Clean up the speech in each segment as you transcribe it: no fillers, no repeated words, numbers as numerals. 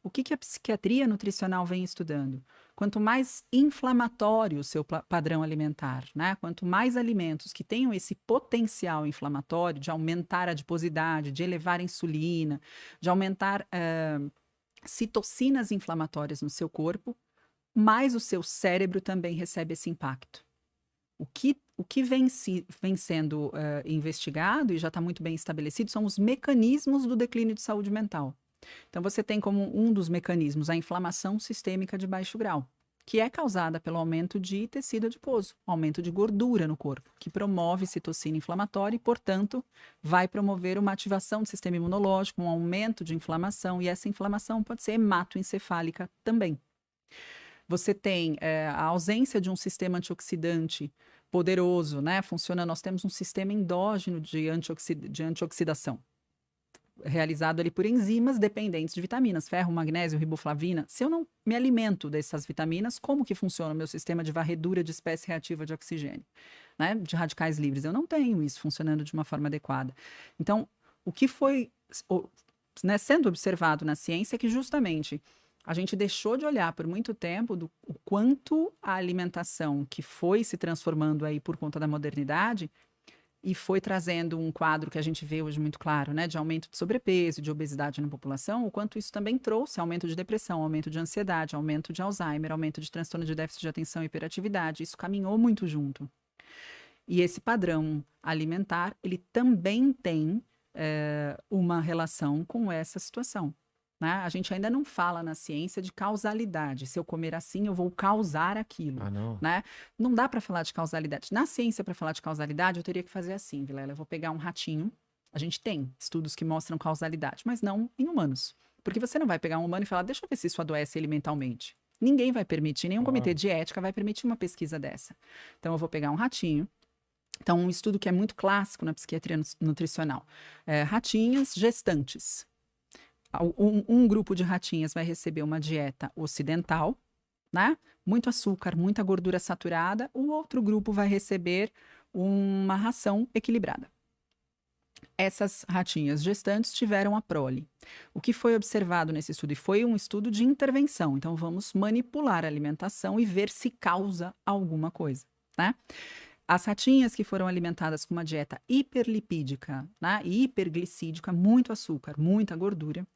O que que a psiquiatria nutricional vem estudando? Quanto mais inflamatório o seu padrão alimentar, né? Quanto mais alimentos que tenham esse potencial inflamatório de aumentar a adiposidade, de elevar a insulina, de aumentar citocinas inflamatórias no seu corpo, mais o seu cérebro também recebe esse impacto. O que vem sendo investigado e já está muito bem estabelecido são os mecanismos do declínio de saúde mental. Então, você tem como um dos mecanismos a inflamação sistêmica de baixo grau, que é causada pelo aumento de tecido adiposo, aumento de gordura no corpo, que promove citocina inflamatória e, portanto, vai promover uma ativação do sistema imunológico, um aumento de inflamação, e essa inflamação pode ser hematoencefálica também. Você tem a ausência de um sistema antioxidante poderoso, né? Nós temos um sistema endógeno de antioxidação, realizado ali por enzimas dependentes de vitaminas, ferro, magnésio, riboflavina. Se eu não me alimento dessas vitaminas, como que funciona o meu sistema de varredura de espécie reativa de oxigênio, né? De radicais livres? Eu não tenho isso funcionando de uma forma adequada. Então, o que foi né, sendo observado na ciência é que justamente a gente deixou de olhar por muito tempo o quanto a alimentação que foi se transformando aí por conta da modernidade e foi trazendo um quadro que a gente vê hoje muito claro, né, de aumento de sobrepeso, de obesidade na população, o quanto isso também trouxe aumento de depressão, aumento de ansiedade, aumento de Alzheimer, aumento de transtorno de déficit de atenção e hiperatividade. Isso caminhou muito junto. E esse padrão alimentar, ele também tem uma relação com essa situação. Né? A gente ainda não fala na ciência de causalidade. Se eu comer assim, eu vou causar aquilo. Ah, não. Né? Não dá para falar de causalidade. Na ciência, para falar de causalidade, eu teria que fazer assim, Vilela. Eu vou pegar um ratinho. A gente tem estudos que mostram causalidade, mas não em humanos. Porque você não vai pegar um humano e falar, deixa eu ver se isso adoece ele mentalmente. Ninguém vai permitir, nenhum comitê Claro. de ética vai permitir uma pesquisa dessa. Então, eu vou pegar um ratinho. Então, um estudo que é muito clássico na psiquiatria nutricional. Ratinhas gestantes. Um grupo de ratinhas vai receber uma dieta ocidental, né? Muito açúcar, muita gordura saturada. O outro grupo vai receber uma ração equilibrada. Essas ratinhas gestantes tiveram a prole. O que foi observado nesse estudo? E foi um estudo de intervenção. Então, vamos manipular a alimentação e ver se causa alguma coisa, né? As ratinhas que foram alimentadas com uma dieta hiperlipídica, né, e hiperglicídica, muito açúcar, muita gordura,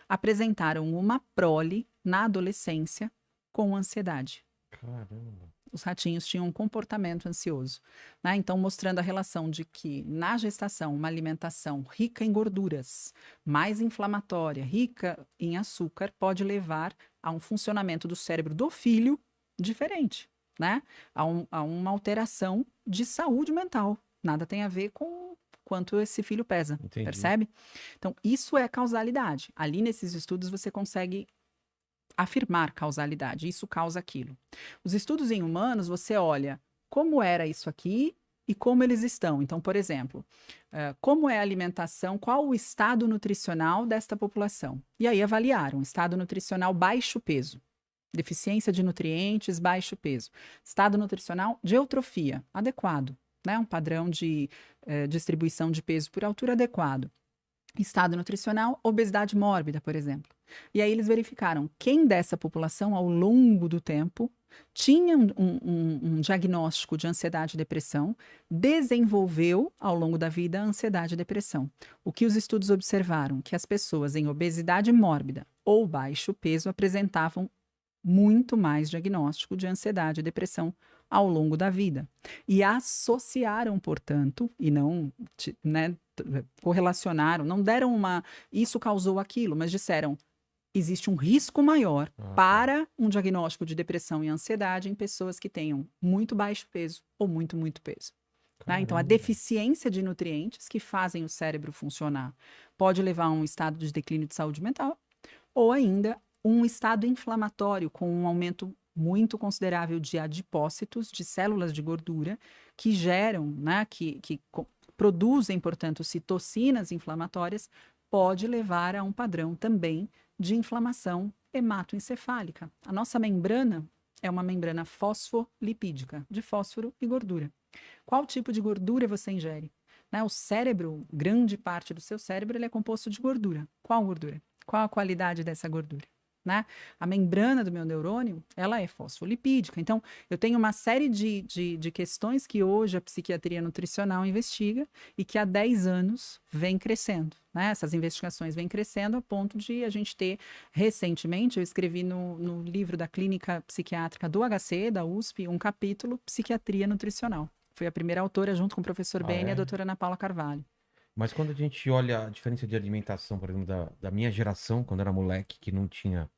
apresentaram uma prole na adolescência com ansiedade. Caramba. Os ratinhos tinham um comportamento ansioso, né? Então, mostrando a relação de que na gestação, uma alimentação rica em gorduras, mais inflamatória, rica em açúcar, pode levar a um funcionamento do cérebro do filho diferente, né? A uma alteração de saúde mental. Nada tem a ver com quanto esse filho pesa, Entendi. percebe? Então, isso é causalidade. Ali nesses estudos você consegue afirmar causalidade, isso causa aquilo. Os estudos em humanos, você olha como era isso aqui e como eles estão. Então, por exemplo, como é a alimentação, qual o estado nutricional desta população? E aí avaliaram estado nutricional baixo peso, deficiência de nutrientes, baixo peso. Estado nutricional de eutrofia, adequado, né? Um padrão de distribuição de peso por altura adequado. Estado nutricional, obesidade mórbida, por exemplo. E aí eles verificaram quem dessa população, ao longo do tempo, tinha um diagnóstico de ansiedade e depressão, desenvolveu, ao longo da vida, a ansiedade e depressão. O que os estudos observaram? Que as pessoas em obesidade mórbida ou baixo peso apresentavam muito mais diagnóstico de ansiedade e depressão ao longo da vida. E associaram, portanto, e não, né, correlacionaram, não deram isso causou aquilo, mas disseram, existe um risco maior Ah, tá. para um diagnóstico de depressão e ansiedade em pessoas que tenham muito baixo peso ou muito peso. Né? Então, a Caramba. deficiência de nutrientes que fazem o cérebro funcionar pode levar a um estado de declínio de saúde mental ou ainda um estado inflamatório com um aumento muito considerável de adipócitos, de células de gordura, que geram, né, que produzem, portanto, citocinas inflamatórias, pode levar a um padrão também de inflamação hematoencefálica. A nossa membrana é uma membrana fosfolipídica, de fósforo e gordura. Qual tipo de gordura você ingere? Né? O cérebro, grande parte do seu cérebro, ele é composto de gordura. Qual gordura? Qual a qualidade dessa gordura? né? A membrana do meu neurônio, ela é fosfolipídica. Então, eu tenho uma série de questões que hoje a psiquiatria nutricional investiga e que há 10 anos vem crescendo, né? Essas investigações vêm crescendo a ponto de a gente ter, recentemente, eu escrevi no livro da Clínica Psiquiátrica do HC, da USP, um capítulo Psiquiatria Nutricional. Fui a primeira autora, junto com o professor Ah, Bene e a é? doutora Ana Paula Carvalho. Mas quando a gente olha a diferença de alimentação, por exemplo, da minha geração, quando eu era moleque, que não tinha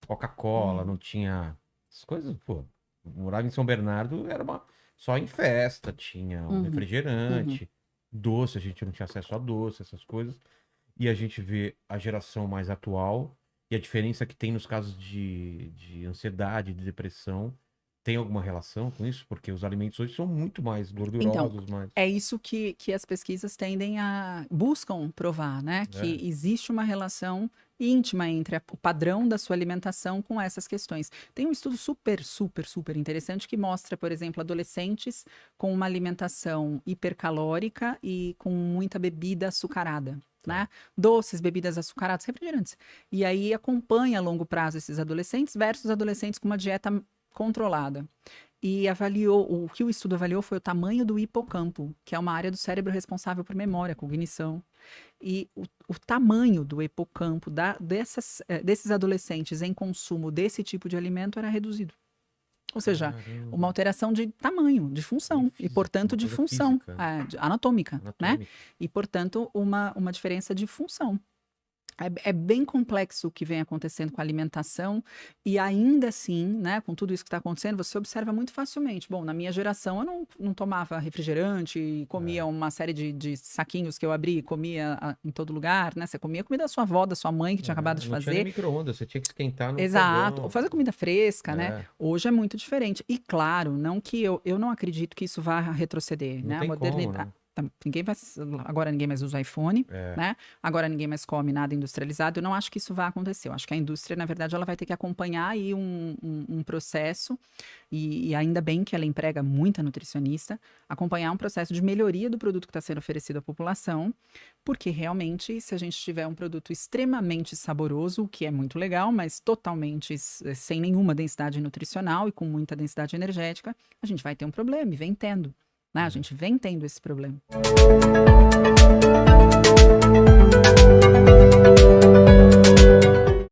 Coca-Cola, não Uhum, tinha as coisas, pô, eu morava em São Bernardo, era só em festa, tinha um uhum, uhum. refrigerante, doce, a gente não tinha acesso a doce, essas coisas. E a gente vê a geração mais atual e a diferença que tem nos casos de ansiedade, de depressão. Tem alguma relação com isso? Porque os alimentos hoje são muito mais Então, gordurosos, mais. é isso que as pesquisas tendem buscam provar, né? É, Que existe uma relação íntima entre o padrão da sua alimentação com essas questões. Tem um estudo super, super, super interessante que mostra, por exemplo, adolescentes com uma alimentação hipercalórica e com muita bebida açucarada. tá. Né? Doces, bebidas açucaradas, refrigerantes. E aí acompanha a longo prazo esses adolescentes versus adolescentes com uma dieta controlada. E avaliou, o que o estudo avaliou foi o tamanho do hipocampo, que é uma área do cérebro responsável por memória, cognição. E o tamanho do hipocampo desses adolescentes em consumo desse tipo de alimento era reduzido. Ou seja, uma Caramba. alteração de tamanho, de De função, e física, portanto uma de coisa função, física, anatômica, né? anatômica. E portanto uma diferença de função. É bem complexo o que vem acontecendo com a alimentação, e ainda assim, né, com tudo isso que está acontecendo, você observa muito facilmente. Bom, na minha geração eu não tomava refrigerante e É, comia uma série de saquinhos que eu abri e comia em todo lugar, né? Você comia comida da sua avó, da sua mãe que tinha acabado de não tinha nem fazer. micro-ondas, você tinha que esquentar no Exato, ou fogão. fazer comida fresca, né? É, Hoje é muito diferente. E claro, não que eu não acredito que isso vá retroceder, não né? A tem como, modernidade. né? Agora ninguém mais usa iPhone, É, né? Agora ninguém mais come nada industrializado. Eu não acho que isso vá acontecer. Eu acho que a indústria, na verdade, ela vai ter que acompanhar aí um processo, e ainda bem que ela emprega muita nutricionista, acompanhar um processo de melhoria do produto que está sendo oferecido à população, porque realmente, se a gente tiver um produto extremamente saboroso, o que é muito legal, mas totalmente sem nenhuma densidade nutricional e com muita densidade energética, a gente vai ter um problema e vem tendo. Né? A é. gente vem tendo esse problema.